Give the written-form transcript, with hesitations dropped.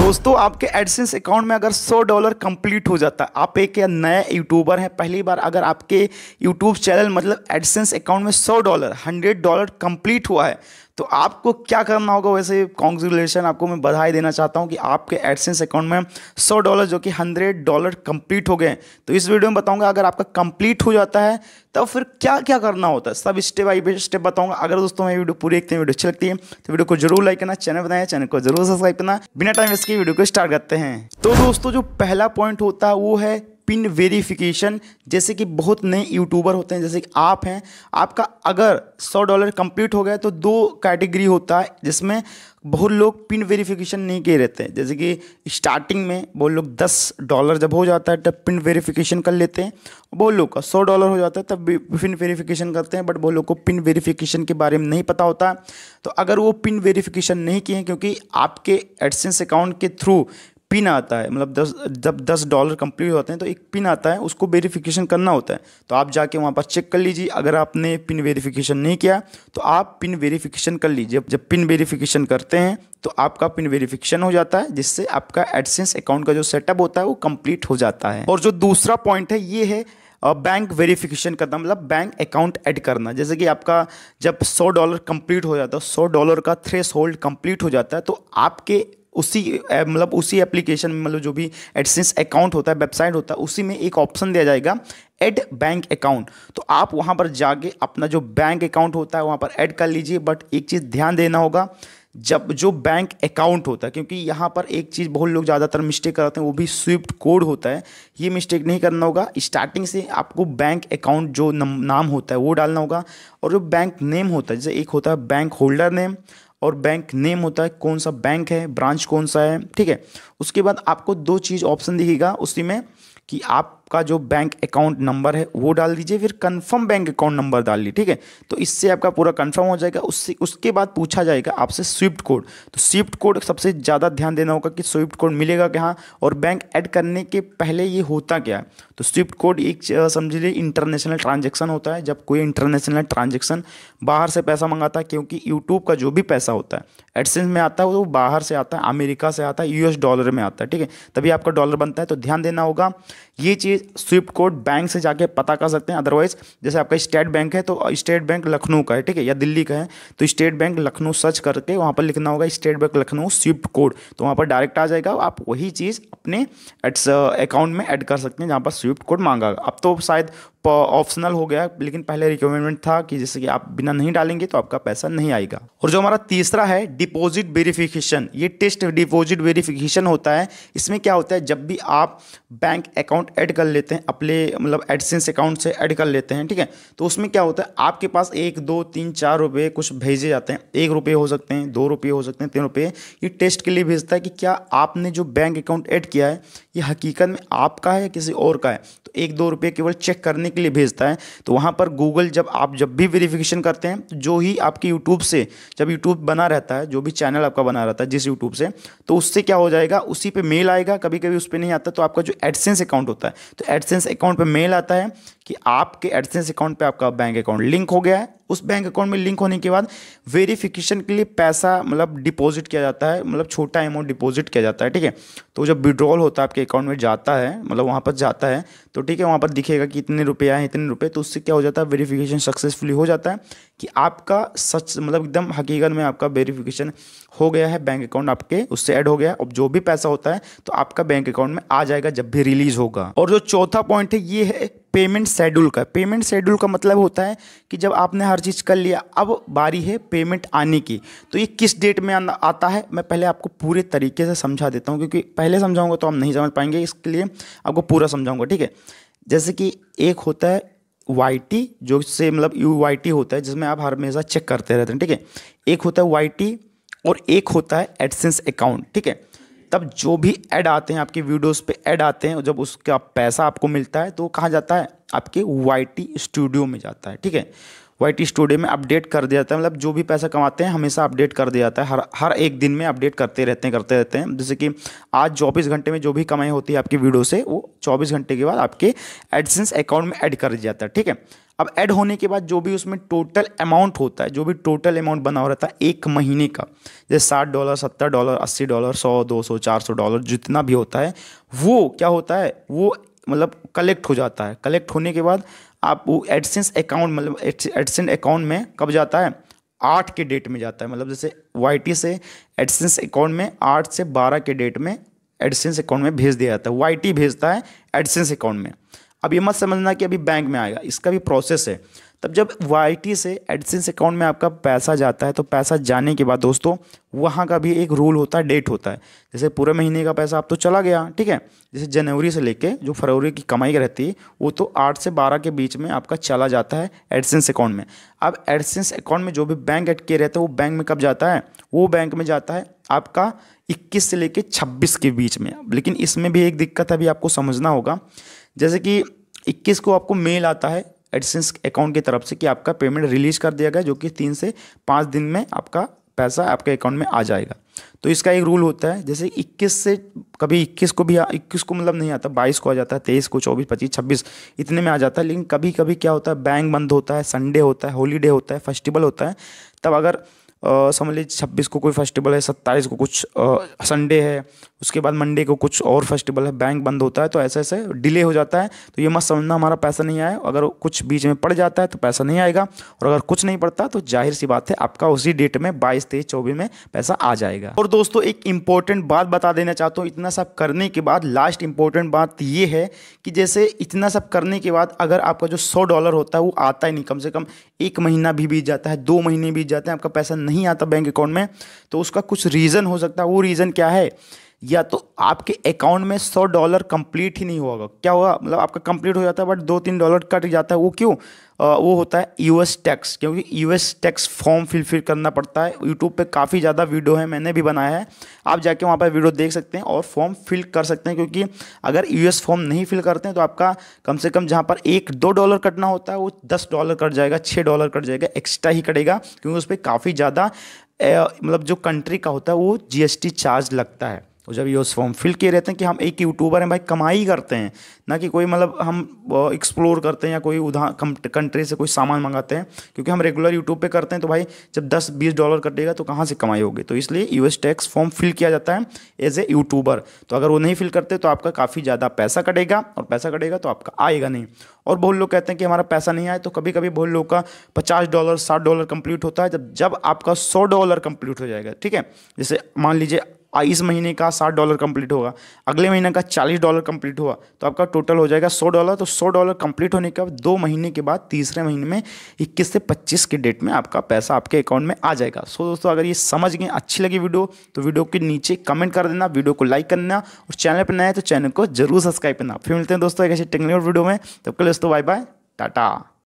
दोस्तों आपके AdSense account में अगर $100 कंप्लीट हो जाता है, आप एक या नया यूट्यूबर हैं, पहली बार अगर आपके यूट्यूब चैनल मतलब एडसेंस अकाउंट में $100 कंप्लीट हुआ है, तो आपको क्या करना होगा। वैसे कॉन्ग्रेचुलेशन, आपको मैं बधाई देना चाहता हूं कि आपके एडसेंस अकाउंट में $100 जो कि $100 कंप्लीट हो गए। तो इस वीडियो में बताऊंगा अगर आपका कंप्लीट हो जाता है तब फिर क्या क्या करना होता है, सब स्टेप बाय स्टेप बताऊंगा। अगर दोस्तों मैं वीडियो पूरी देखते हैं, वीडियो अच्छी लगती है तो वीडियो को जरूर लाइक करना, चैनल बनाए, चैनल को जरूर सब्सक्राइब करना। बिना टाइम वेस्ट किए वीडियो को स्टार्ट करते हैं। तो दोस्तों जो पहला पॉइंट होता है वो है पिन वेरिफिकेशन। जैसे कि बहुत नए यूट्यूबर होते हैं, जैसे कि आप हैं, आपका अगर $100 कंप्लीट हो गया तो दो कैटेगरी होता है जिसमें बहुत लोग पिन वेरिफिकेशन नहीं किए रहते हैं। जैसे कि स्टार्टिंग में बहुत लोग $10 जब हो जाता है तब पिन वेरिफिकेशन कर लेते हैं, बहुत लोग का $100 हो जाता है तब पिन वेरिफिकेशन करते हैं, बट बहुत लोग को पिन वेरिफिकेशन के बारे में नहीं पता होता। तो अगर वो पिन वेरिफिकेशन नहीं किए हैं, क्योंकि आपके एडसेंस अकाउंट के थ्रू पिन आता है, मतलब जब $10 कंप्लीट होते हैं तो एक पिन आता है, उसको वेरिफिकेशन करना होता है। तो आप जाके वहाँ पर चेक कर लीजिए, अगर आपने पिन वेरिफिकेशन नहीं किया तो आप पिन वेरिफिकेशन कर लीजिए। जब पिन वेरिफिकेशन करते हैं तो आपका पिन वेरिफिकेशन हो जाता है, जिससे आपका एडसेंस अकाउंट का जो सेटअप होता है वो कंप्लीट हो जाता है। और जो दूसरा पॉइंट है ये है बैंक वेरिफिकेशन करना, मतलब बैंक अकाउंट ऐड करना। जैसे कि आपका जब $100 कंप्लीट हो जाता है, $100 का थ्रेश होल्ड कंप्लीट हो जाता है, तो आपके उसी एप्लीकेशन में, मतलब जो भी एडसेंस अकाउंट होता है, वेबसाइट होता है, उसी में एक ऑप्शन दिया जाएगा ऐड बैंक अकाउंट। तो आप वहाँ पर जाके अपना जो बैंक अकाउंट होता है वहाँ पर ऐड कर लीजिए। बट एक चीज़ ध्यान देना होगा, जब जो बैंक अकाउंट होता है, क्योंकि यहाँ पर एक चीज़ बहुत लोग ज़्यादातर मिस्टेक करते हैं, वो भी स्विफ्ट कोड होता है। ये मिस्टेक नहीं करना होगा। स्टार्टिंग से आपको बैंक अकाउंट जो नाम होता है वो डालना होगा, और जो बैंक नेम होता है, जैसे एक होता है बैंक होल्डर नेम और बैंक नेम होता है कौन सा बैंक है, ब्रांच कौन सा है, ठीक है। उसके बाद आपको दो चीज़ ऑप्शन दिखेगा उसी में कि आपका जो बैंक अकाउंट नंबर है वो डाल दीजिए, फिर कंफर्म बैंक अकाउंट नंबर डाल लीजिए, ठीक है। तो इससे आपका पूरा कंफर्म हो जाएगा। उसके बाद पूछा जाएगा आपसे स्विफ्ट कोड। तो स्विफ्ट कोड सबसे ज़्यादा ध्यान देना होगा कि स्विफ्ट कोड मिलेगा कहाँ, और बैंक ऐड करने के पहले ये होता क्या है। तो स्विफ्ट कोड एक समझ लीजिए इंटरनेशनल ट्रांजेक्शन होता है। जब कोई इंटरनेशनल ट्रांजेक्शन बाहर से पैसा मंगाता है, क्योंकि यूट्यूब का जो भी पैसा होता है एडसेंस में आता है वो बाहर से आता है, अमेरिका से आता है, US डॉलर में आता है, ठीक है, तभी आपका डॉलर बनता है। तो ध्यान देना होगा ये चीज़। स्विफ्ट कोड बैंक से जाके पता कर सकते हैं। अदरवाइज जैसे आपका स्टेट बैंक है तो स्टेट बैंक लखनऊ का है, ठीक है, या दिल्ली का है, तो स्टेट बैंक लखनऊ सर्च करके वहाँ पर लिखना होगा state bank Lucknow Swift code, तो वहाँ पर डायरेक्ट आ जाएगा। आप वही चीज़ अपने अकाउंट में ऐड कर सकते हैं जहाँ पर स्विफ्ट कोड मांगा। अब तो शायद ऑप्शनल हो गया, लेकिन पहले रिक्वायरमेंट था कि जैसे कि आप बिना नहीं डालेंगे तो आपका पैसा नहीं आएगा। और जो हमारा तीसरा है डिपॉजिट वेरिफिकेशन, ये टेस्ट डिपॉजिट वेरिफिकेशन होता है। इसमें क्या होता है, जब भी आप बैंक अकाउंट ऐड कर लेते हैं अपने मतलब एडसेंस अकाउंट से ऐड कर लेते हैं, ठीक है, तो उसमें क्या होता है आपके पास 1 2 3 4 रुपये कुछ भेजे जाते हैं। ₹1 हो सकते हैं, ₹2 हो सकते हैं, ₹3। ये टेस्ट के लिए भेजता है कि क्या आपने जो बैंक अकाउंट ऐड किया है ये हकीकत में आपका है या किसी और का है। तो ₹1-2 केवल चेक करने के लिए भेजता है। तो वहाँ पर गूगल जब भी वेरिफिकेशन करते हैं, तो जो ही आपके यूट्यूब से जब यूट्यूब बना रहता है, जो भी चैनल आपका बना रहता है जिस यूट्यूब से, तो उससे क्या हो जाएगा, उसी पे मेल आएगा। कभी कभी उस पर नहीं आता, तो आपका जो एडसेंस अकाउंट होता है, तो एडसेंस अकाउंट पे मेल आता है कि आपके एडसेंस अकाउंट पे आपका बैंक अकाउंट लिंक हो गया है। उस बैंक अकाउंट में लिंक होने के बाद वेरिफिकेशन के लिए पैसा मतलब डिपॉजिट किया जाता है, मतलब छोटा अमाउंट डिपॉजिट किया जाता है, ठीक है। तो जब विड्रॉल होता है आपके अकाउंट में जाता है, मतलब वहाँ पर जाता है, तो ठीक है, वहाँ पर दिखेगा कि इतने रुपये आए, इतने रुपये। तो उससे क्या हो जाता है, वेरिफिकेशन सक्सेसफुली हो जाता है कि आपका सच मतलब एकदम हकीकत में आपका वेरिफिकेशन हो गया है, बैंक अकाउंट आपके उससे ऐड हो गया है। अब जो भी पैसा होता है तो आपका बैंक अकाउंट में आ जाएगा जब भी रिलीज होगा। और जो चौथा पॉइंट है ये है पेमेंट शेड्यूल का। पेमेंट शेड्यूल का मतलब होता है कि जब आपने हर चीज़ कर लिया, अब बारी है पेमेंट आने की। तो ये किस डेट में आता है, मैं पहले आपको पूरे तरीके से समझा देता हूँ, क्योंकि पहले समझाऊंगा तो आप नहीं समझ पाएंगे, इसके लिए आपको पूरा समझाऊंगा, ठीक है। जैसे कि एक होता है YT, जो से मतलब UYT होता है, जिसमें आप हमेशा चेक करते रहते हैं, ठीक है। एक होता है YT और एक होता है एडसेंस अकाउंट, ठीक है। तब जो भी ऐड आते हैं आपके वीडियोस पे ऐड आते हैं, और जब उसका पैसा आपको मिलता है तो कहाँ जाता है, आपके YT स्टूडियो में जाता है, ठीक है। YT स्टूडियो में अपडेट कर दिया जाता है। मतलब जो भी पैसा कमाते हैं हमेशा अपडेट कर दिया जाता है, हर एक दिन में अपडेट करते रहते हैं। जैसे कि आज 24 घंटे में जो भी कमाई होती है आपकी वीडियो से, वो 24 घंटे के बाद आपके एडसेंस अकाउंट में ऐड कर दिया जाता है, ठीक है। अब ऐड होने के बाद जो भी उसमें टोटल अमाउंट होता है, जो भी टोटल अमाउंट बना हुआ रहता है एक महीने का, जैसे $60, $70, $80, $100, $200, $400 जितना भी होता है, वो क्या होता है, वो मतलब कलेक्ट हो जाता है। कलेक्ट होने के बाद आप वो एडसेंस अकाउंट, मतलब एडसेंस अकाउंट में कब जाता है, 8 के डेट में जाता है। मतलब जैसे YT से एडसेंस अकाउंट में 8 से 12 के डेट में एडसेंस अकाउंट में भेज दिया जाता है। YT भेजता है एडसेंस अकाउंट में। अब ये मत समझना कि अभी बैंक में आएगा, इसका भी प्रोसेस है। तब जब YT से एडसेंस अकाउंट में आपका पैसा जाता है, तो पैसा जाने के बाद दोस्तों वहाँ का भी एक रूल होता है, डेट होता है। जैसे पूरे महीने का पैसा आप तो चला गया, ठीक है। जैसे जनवरी से लेके जो फरवरी की कमाई रहती है, वो तो 8 से 12 के बीच में आपका चला जाता है एडसेंस अकाउंट में। अब एडसेंस अकाउंट में जो भी बैंक ऐड किए रहते हैं, वो बैंक में कब जाता है, वो बैंक में जाता है आपका 21 से लेके 26 के बीच में। लेकिन इसमें भी एक दिक्कत अभी आपको समझना होगा। जैसे कि 21 को आपको मेल आता है एडसेंस अकाउंट की तरफ से कि आपका पेमेंट रिलीज कर दिया गया, जो कि 3 से 5 दिन में आपका पैसा आपके अकाउंट में आ जाएगा। तो इसका एक रूल होता है, जैसे 21 से कभी 21 को भी 21 को मतलब नहीं आता, 22 को आ जाता है, 23 को, 24, 25, 26 इतने में आ जाता है। लेकिन कभी कभी क्या होता है, बैंक बंद होता है, संडे होता है, हॉलीडे होता है, फेस्टिवल होता है, तब अगर समझ लीजिए 26 को कोई फेस्टिवल है, 27 को कुछ संडे है, उसके बाद मंडे को कुछ और फेस्टिवल है, बैंक बंद होता है, तो ऐसे ऐसे डिले हो जाता है। तो ये मत समझना हमारा पैसा नहीं आया, अगर कुछ बीच में पड़ जाता है तो पैसा नहीं आएगा, और अगर कुछ नहीं पड़ता तो जाहिर सी बात है आपका उसी डेट में 22, 23, 24 में पैसा आ जाएगा। और दोस्तों एक इंपॉर्टेंट बात बता देना चाहता हूँ, इतना सब करने के बाद लास्ट इंपॉर्टेंट बात ये है कि जैसे इतना सब करने के बाद अगर आपका जो $100 होता है वो आता ही नहीं, कम से कम 1 महीना भी बीत जाता है, 2 महीने बीत जाते हैं, आपका पैसा नहीं आता बैंक अकाउंट में, तो उसका कुछ रीज़न हो सकता है। वो रीज़न क्या है, या तो आपके अकाउंट में $100 कंप्लीट ही नहीं होगा। क्या होगा, मतलब आपका कंप्लीट हो जाता है बट $2-3 कट जाता है। वो क्यों, वो होता है US टैक्स, क्योंकि US टैक्स फॉर्म फिल करना पड़ता है। यूट्यूब पे काफ़ी ज़्यादा वीडियो है, मैंने भी बनाया है, आप जाके वहाँ पर वीडियो देख सकते हैं और फॉर्म फिल कर सकते हैं। क्योंकि अगर US फॉर्म नहीं फिल करते हैं तो आपका कम से कम जहाँ पर $1-2 कटना होता है वो $10 कट जाएगा, $6 कट जाएगा, एक्स्ट्रा ही कटेगा, क्योंकि उस पर काफ़ी ज़्यादा मतलब जो कंट्री का होता है वो GST चार्ज लगता है। तो जब ये उस फॉर्म फिल किए रहते हैं कि हम एक यूट्यूबर हैं भाई, कमाई करते हैं, ना कि कोई मतलब हम एक्सप्लोर करते हैं या कोई कंट्री से कोई सामान मंगाते हैं, क्योंकि हम रेगुलर यूट्यूब पे करते हैं। तो भाई जब $10-20 कटेगा तो कहाँ से कमाई होगी। तो इसलिए US टैक्स फॉर्म फिल किया जाता है एज ए यूट्यूबर। तो अगर वो नहीं फिल करते तो आपका काफ़ी ज़्यादा पैसा कटेगा, और पैसा कटेगा तो आपका आएगा नहीं। और बहुत लोग कहते हैं कि हमारा पैसा नहीं आए, तो कभी कभी बहुत लोग का $50, $60 कंप्लीट होता है। जब आपका $100 कंप्लीट हो जाएगा, ठीक है, जैसे मान लीजिए इस महीने का $60 कंप्लीट होगा, अगले महीने का $40 कंप्लीट हुआ, तो आपका टोटल हो जाएगा $100। तो $100 कंप्लीट होने के बाद 2 महीने के बाद तीसरे महीने में 21 से 25 के डेट में आपका पैसा आपके अकाउंट में आ जाएगा। सो दोस्तों अगर ये समझ गए, अच्छी लगी वीडियो, तो वीडियो के नीचे कमेंट कर देना, वीडियो को लाइक करना, और चैनल पर नया है तो चैनल को जरूर सब्सक्राइब करना। फिर मिलते हैं दोस्तों एक ऐसे टेक्निकल वीडियो में, तब के लिए दोस्तों बाय बाय, टाटा।